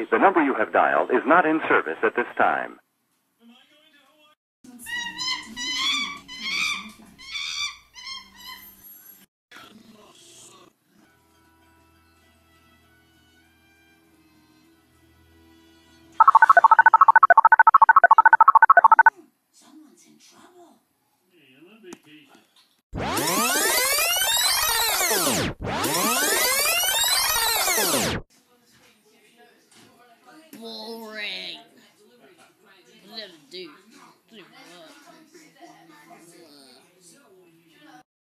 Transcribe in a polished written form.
sorry, the number you have dialed is not in service at this time. Someone's in trouble. Hey, I'm on vacation.